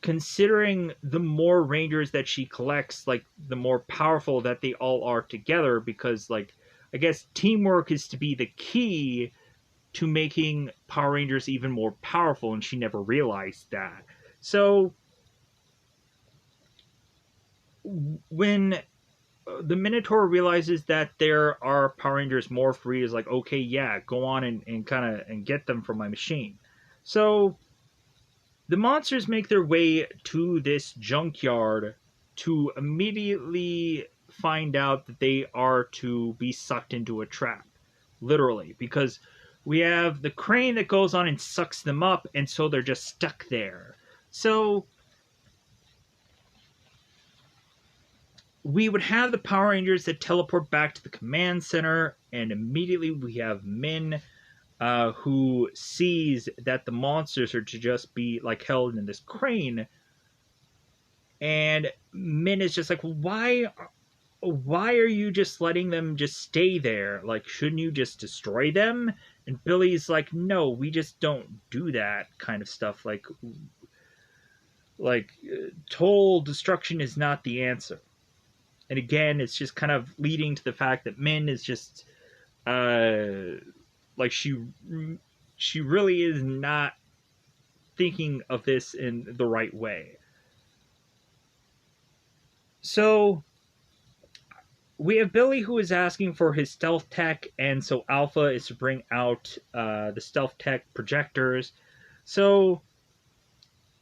considering the more rangers that she collects, like the more powerful that they all are together, because like I guess teamwork is to be the key to making Power Rangers even more powerful, and she never realized that. So when the Minotaur realizes that there are Power Rangers more free, is like, okay, yeah, go on and kind of and get them from my machine. So the monsters make their way to this junkyard to immediately find out that they are to be sucked into a trap, literally, because we have the crane that goes on and sucks them up, and so they're just stuck there. So we would have the Power Rangers that teleport back to the command center, and immediately we have Min, who sees that the monsters are to just be like held in this crane, and Min is just like, why are you just letting them just stay there? Like, shouldn't you just destroy them? And Billy's like, no, we just don't do that kind of stuff. Like total destruction is not the answer. And again, it's just kind of leading to the fact that Min is just like she really is not thinking of this in the right way. So we have Billy, who is asking for his stealth tech, and so Alpha is to bring out the stealth tech projectors. So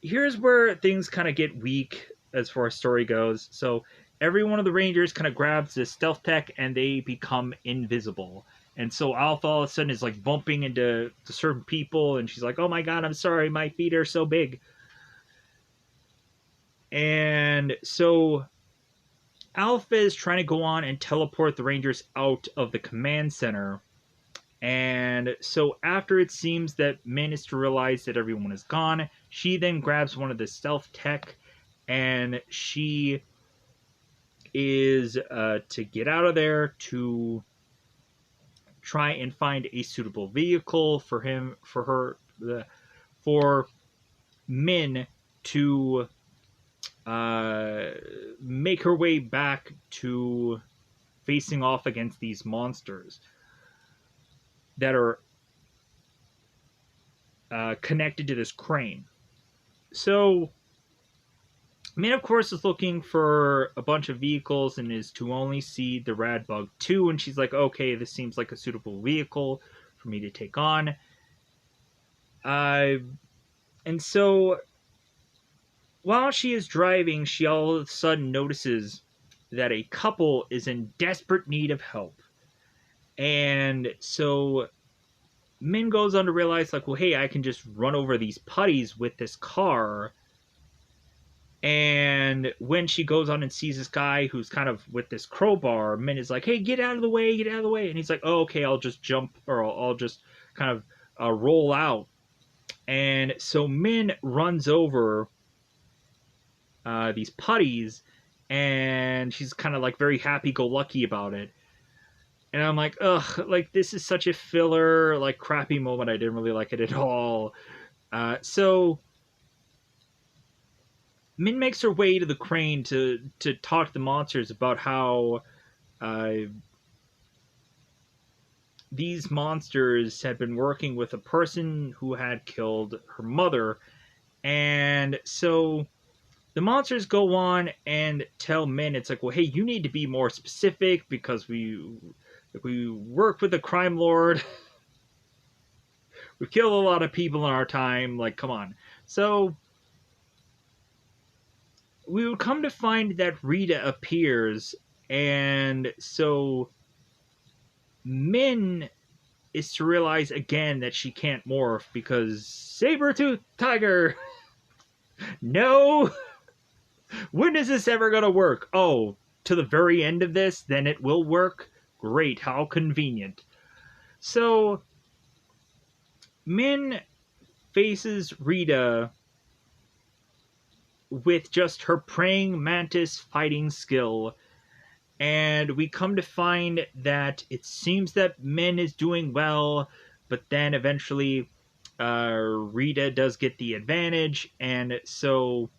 here's where things kind of get weak as far as story goes. So every one of the Rangers kind of grabs this stealth tech and they become invisible. And so Alpha all of a sudden is like bumping into certain people, and she's like, oh my god, I'm sorry, my feet are so big. And so Alpha is trying to go on and teleport the Rangers out of the command center. And so after it seems that Min is to realize that everyone is gone, she then grabs one of the stealth tech, and she is to get out of there to try and find a suitable vehicle for Min to make her way back to facing off against these monsters that are connected to this crane. So Min, of course, is looking for a bunch of vehicles and is to only see the Radbug 2, and she's like, okay, this seems like a suitable vehicle for me to take on. And so while she is driving, she all of a sudden notices that a couple is in desperate need of help. And so Min goes on to realize, like, well, hey, I can just run over these putties with this car. And when she goes on and sees this guy who's kind of with this crowbar, Min is like, hey, get out of the way, get out of the way. And he's like, oh, okay, I'll just jump, or I'll just kind of roll out. And so Min runs over these putties, and she's kind of like very happy-go-lucky about it. And I'm like, ugh, like this is such a filler, like crappy moment. I didn't really like it at all. So Min makes her way to the crane to talk to the monsters about how these monsters had been working with a person who had killed her mother. And so the monsters go on and tell Min, it's like, well, hey, you need to be more specific because we work with a crime lord. We've killed a lot of people in our time. Like, come on. So we would come to find that Rita appears, and so Min is to realize again that she can't morph because saber-tooth tiger. No. When is this ever gonna work? Oh, to the very end of this, then it will work? Great, how convenient. So Min faces Rita with just her praying mantis fighting skill, and we come to find that it seems that Min is doing well, but then eventually Rita does get the advantage, and so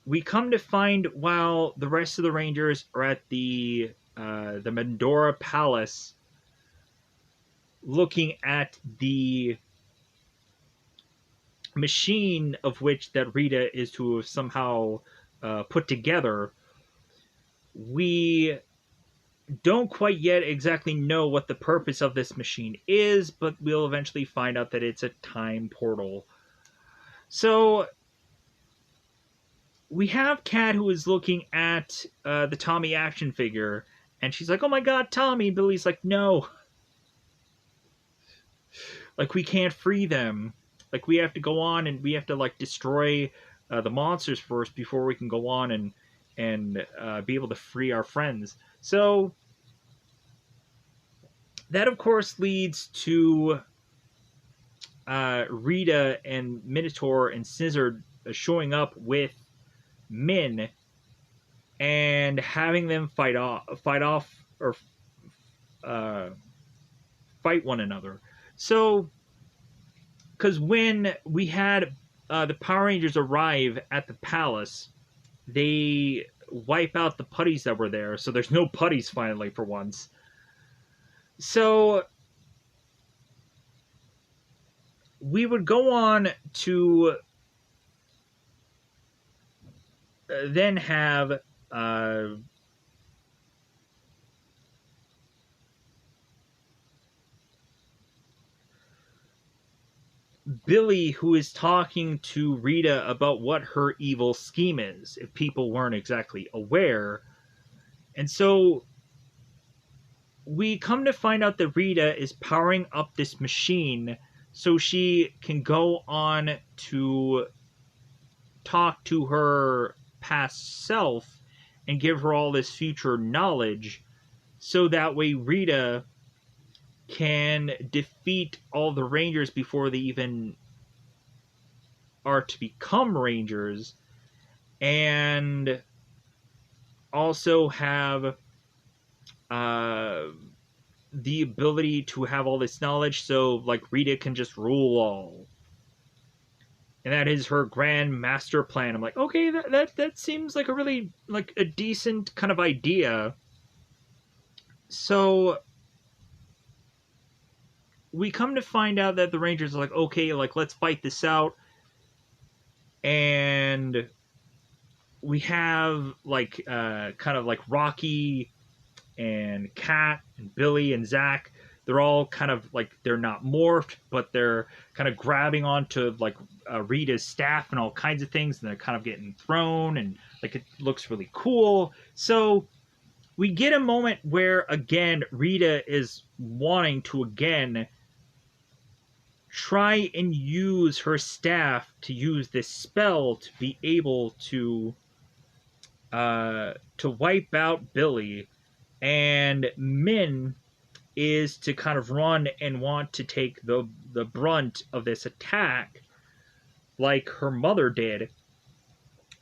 we come to find while the rest of the Rangers are at the Mandora Palace looking at the machine of which that Rita is to have somehow put together, we don't quite yet exactly know what the purpose of this machine is, but we'll eventually find out that it's a time portal. So we have Kat, who is looking at the Tommy action figure, and she's like, oh my god, Tommy. Billy's like, no. Like, we can't free them. Like, we have to go on and we have to, like, destroy the monsters first before we can go on and be able to free our friends. So that, of course, leads to Rita and Minotaur and Scissor showing up with Min and having them fight one another. So, because when we had the Power Rangers arrive at the palace, they wipe out the putties that were there, so there's no putties finally for once. So we would go on to then have Billy, who is talking to Rita about what her evil scheme is, if people weren't exactly aware. And so we come to find out that Rita is powering up this machine so she can go on to talk to her past self and give her all this future knowledge, so that way Rita can defeat all the Rangers before they even are to become Rangers, and also have the ability to have all this knowledge, so like Rita can just rule all. And that is her grand master plan. I'm like, okay, that seems like a really, like, a decent kind of idea. So we come to find out that the Rangers are like, okay, like, let's fight this out. And we have, like, kind of like Rocky and Kat and Billy and Zach. They're all kind of like, they're not morphed, but they're kind of grabbing onto like Rita's staff and all kinds of things, and they're kind of getting thrown, and like it looks really cool. So we get a moment where again Rita is wanting to again try and use her staff to use this spell to be able to wipe out Billy, and Min is to kind of run and want to take the brunt of this attack like her mother did.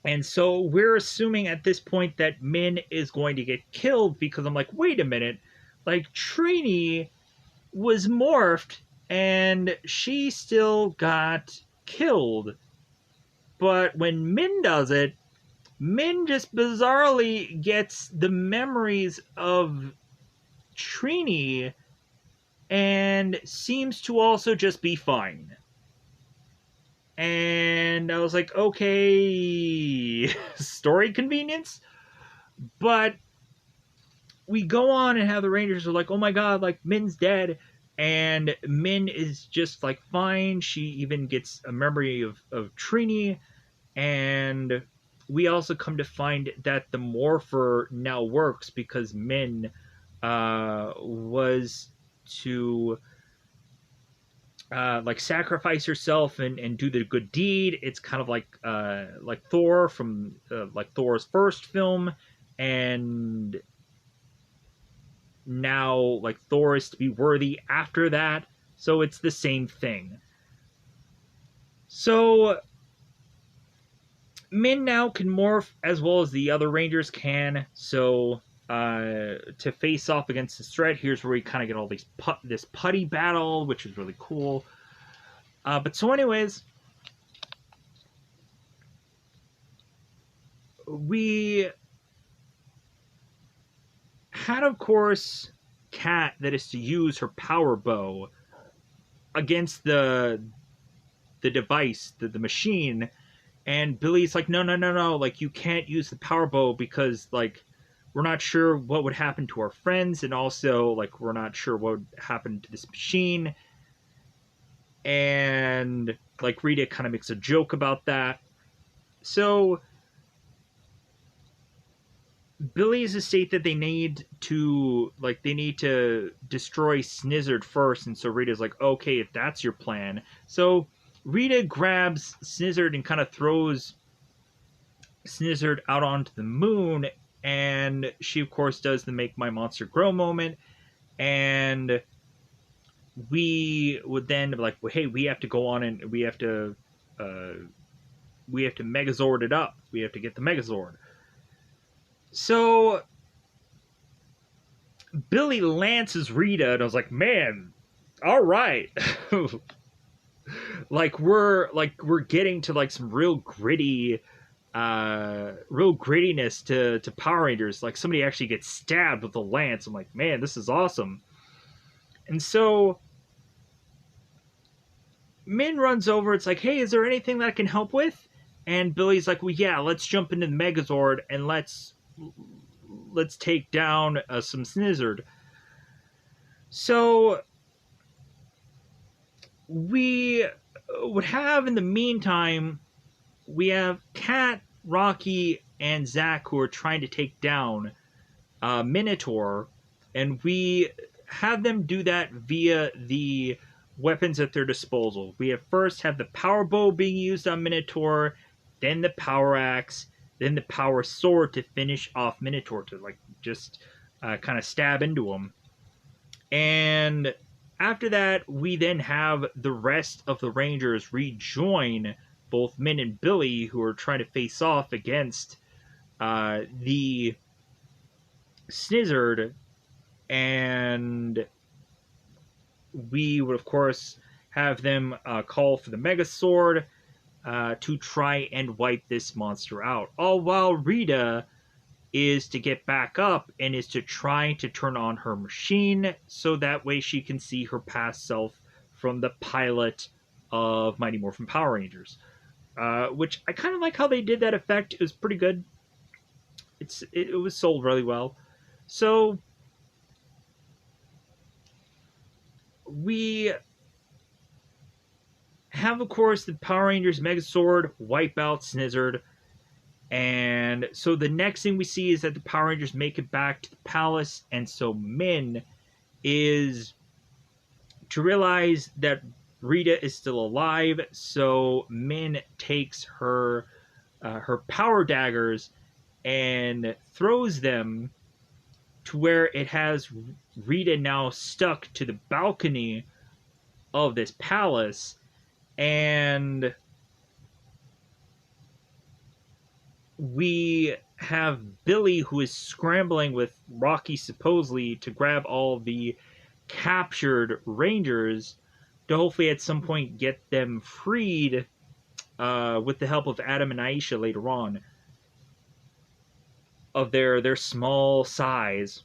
And so we're assuming at this point that Min is going to get killed, because I'm like, wait a minute, like Trini was morphed and she still got killed. But when Min does it, Min just bizarrely gets the memories of Trini and seems to also just be fine. And I was like, okay, story convenience. But we go on and have the Rangers are like, oh my god, like Min's dead. And Min is just like fine. She even gets a memory of Trini. And we also come to find that the Morpher now works because Min was to like sacrifice herself and do the good deed. It's kind of like Thor from like Thor's first film, and now like Thor is to be worthy after that. So it's the same thing. So Min now can morph as well as the other Rangers can. So to face off against this threat, here's where we kind of get all this putty battle, which is really cool. But so, anyways, we had, of course, Kat that is to use her power bow against the device, the machine, and Billy's like, no, no, no, no, like you can't use the power bow because like we're not sure what would happen to our friends, and also like we're not sure what would happen to this machine. And like Rita kind of makes a joke about that. So Billy's estate that they need to destroy Snizzard first, and so Rita's like, okay, if that's your plan. So Rita grabs Snizzard and kind of throws Snizzard out onto the moon, and she of course does the make my monster grow moment, and we would then be like, well, hey, we have to go on and we have to Megazord it up. We have to get the Megazord. So Billy lances Rita, and I was like, man, all right. we're getting to like some real grittiness to Power Rangers. Like somebody actually gets stabbed with a lance. I'm like, man, this is awesome. And so Min runs over. It's like, hey, is there anything that I can help with? And Billy's like, well, yeah, let's jump into the Megazord and let's take down some Snizzard. So we would have in the meantime, we have Kat, Rocky, and Zach who are trying to take down Minotaur, and we have them do that via the weapons at their disposal. We first have the power bow being used on Minotaur, then the power axe, then the power sword to finish off Minotaur, to like just kind of stab into him. And after that, we then have the rest of the Rangers rejoin both Min and Billy, who are trying to face off against the Snizzard, and we would of course have them call for the Megazord to try and wipe this monster out. All while Rita is to get back up and is to try to turn on her machine so that way she can see her past self from the pilot of Mighty Morphin Power Rangers. Which I kind of like how they did that effect. It was pretty good. It was sold really well. So we have, of course, the Power Rangers Megazord wipe out Snizzard. And so the next thing we see is that the Power Rangers make it back to the palace. And so Min is to realize that Rita is still alive. So Min takes her power daggers and throws them to where it has Rita now stuck to the balcony of this palace. And we have Billy, who is scrambling with Rocky supposedly to grab all the captured Rangers to hopefully at some point get them freed with the help of Adam and Aisha later on of their small size.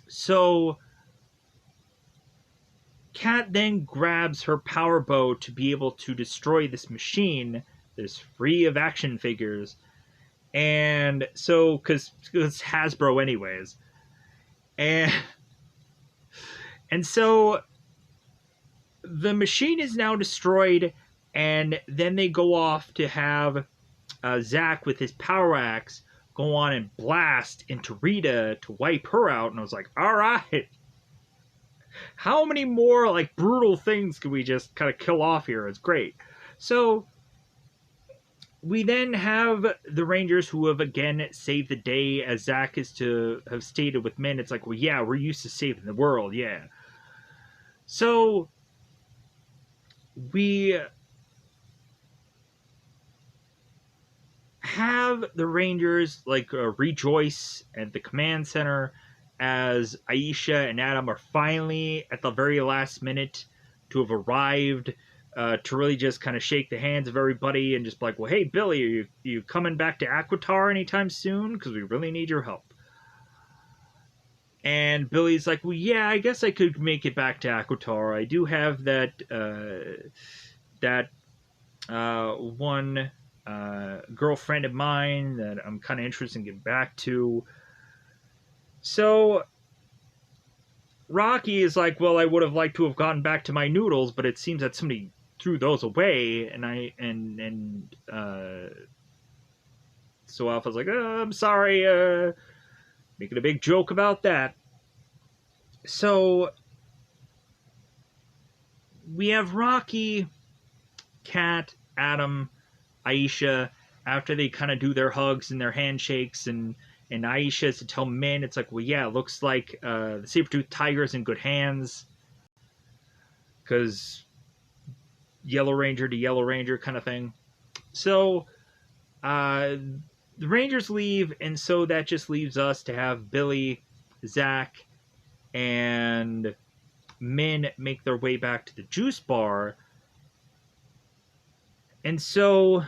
So Kat then grabs her power bow to be able to destroy this machine that is free of action figures. And so, because it's Hasbro anyways. And, and so the machine is now destroyed, and then they go off to have Zach with his power axe go on and blast into Rita to wipe her out. And I was like, all right, how many more like brutal things can we just kind of kill off here? It's great. So we then have the Rangers who have again saved the day, as Zach is to have stated with Min. It's like, well, yeah, we're used to saving the world, yeah. So we have the Rangers like rejoice at the command center as Aisha and Adam are finally at the very last minute to have arrived to really just kind of shake the hands of everybody and just be like, well, hey, Billy, are you coming back to Aquitar anytime soon? Because we really need your help. And Billy's like, well, yeah, I guess I could make it back to Aquitar. I do have that one girlfriend of mine that I'm kind of interested in getting back to. So Rocky is like, well, I would have liked to have gotten back to my noodles, but it seems that somebody threw those away, and so Alpha's like, oh, I'm sorry, making a big joke about that. So we have Rocky, Kat, Adam, Aisha, after they kind of do their hugs and their handshakes, and Aisha is to tell Min, it's like, well, yeah, it looks like the saber-toothed tiger is in good hands, because Yellow Ranger to Yellow Ranger kind of thing. So the Rangers leave, and so that just leaves us to have Billy, Zach, and Min make their way back to the juice bar. And so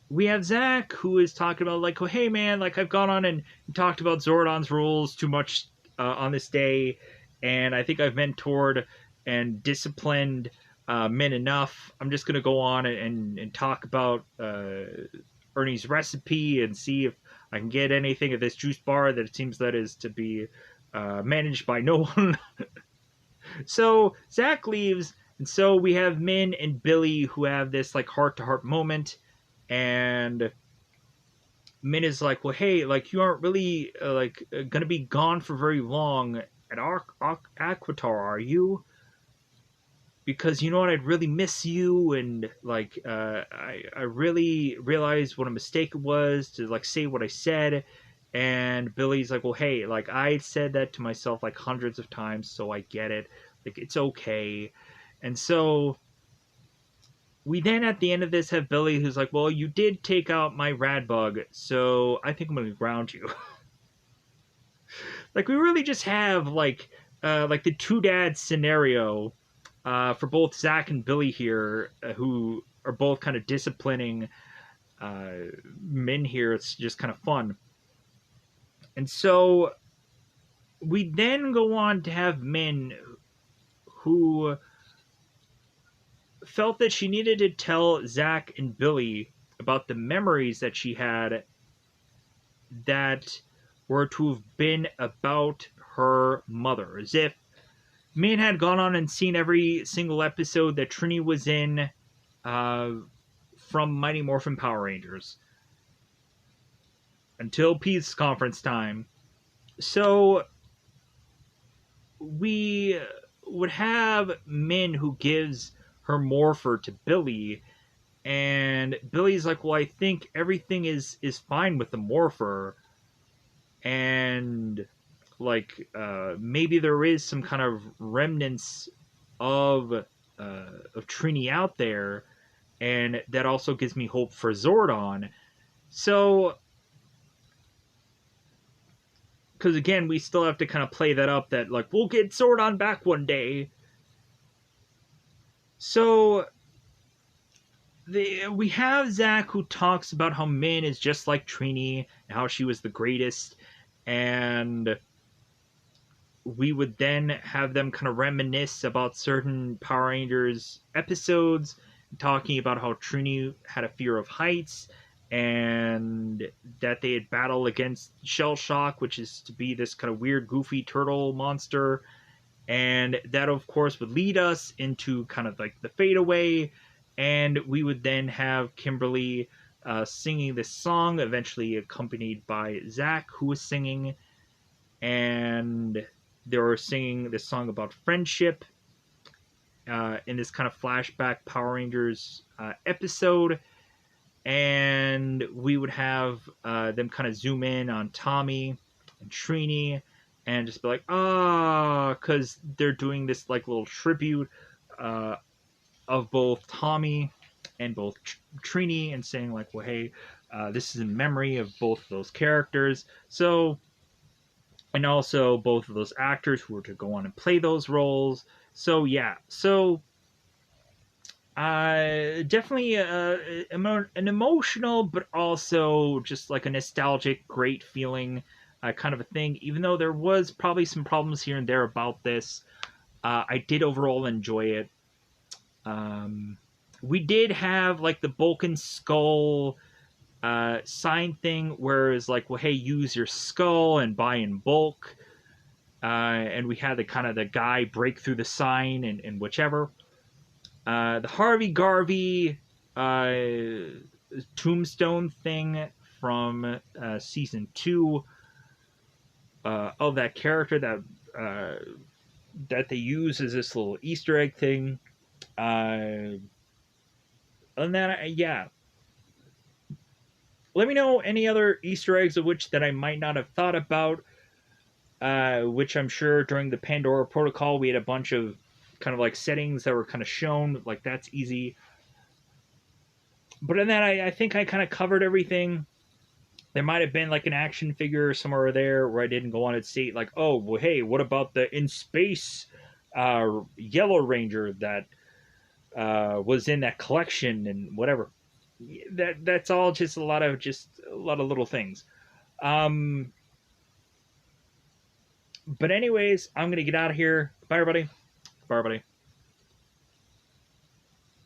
we have Zach, who is talking about, like, oh, hey, man, like, I've gone on and talked about Zordon's rules too much on this day, and I think I've mentored and disciplined Min enough. I'm just going to go on and talk about Ernie's recipe and see if I can get anything at this juice bar that it seems that is to be managed by no one. So Zach leaves, and so we have Min and Billy who have this like heart-to-heart moment, and Min is like, well, hey, like, you aren't really gonna be gone for very long at Aquitar, are you? Because you know what, I'd really miss you, and like I really realized what a mistake it was to like say what I said. And Billy's like, well, hey, like, I said that to myself like hundreds of times, so I get it, like, it's okay. And so we then at the end of this have Billy who's like, well, you did take out my rad bug, so I think I'm gonna ground you. Like, we really just have like the two dads scenario for both Zach and Billy here, who are both kind of disciplining Min here. It's just kind of fun. And so we then go on to have Min, who felt that she needed to tell Zach and Billy about the memories that she had that were to have been about her mother. As if Min had gone on and seen every single episode that Trini was in from Mighty Morphin Power Rangers until peace conference time. So we would have Min who gives her morpher to Billy, and Billy's like, well, I think everything is fine with the morpher, and like maybe there is some kind of remnants of Trini out there, and that also gives me hope for Zordon. So, because again, we still have to kind of play that up that like we'll get Zordon back one day. So we have Zach who talks about how Min is just like Trini and how she was the greatest, and we would then have them kind of reminisce about certain Power Rangers episodes, talking about how Trini had a fear of heights and that they had battled against Shell Shock, which is to be this kind of weird, goofy turtle monster. And that, of course, would lead us into kind of like the fadeaway. And we would then have Kimberly singing this song, eventually accompanied by Zach, who was singing. And they were singing this song about friendship in this kind of flashback Power Rangers episode. And we would have them kind of zoom in on Tommy and Trini and just be like, because they're doing this like little tribute of both Tommy and both Trini and saying like, well, hey, this is in memory of both of those characters. So, and also both of those actors who were to go on and play those roles. So yeah, so definitely an emotional, but also just like a nostalgic, great feeling kind of a thing. Even though there was probably some problems here and there about this, I did overall enjoy it. We did have like the Bulk and Skull sign thing, where it's like, well, hey, use your skull and buy in bulk. And we had the kind of the guy break through the sign and whichever. The Harvey Garvey tombstone thing from season 2 of that character that they use as this little Easter egg thing. And then yeah, let me know any other Easter eggs of which that I might not have thought about. Which I'm sure during the Pandora Protocol we had a bunch of kind of like settings that were kind of shown. Like that's easy. But in that, I think I kind of covered everything. There might have been like an action figure somewhere there where I didn't go on and state like, oh, well, hey, what about the in space Yellow Ranger that was in that collection and whatever. That's all just a lot of little things. Um, but anyways, I'm gonna get out of here. Bye, everybody. Bye, everybody.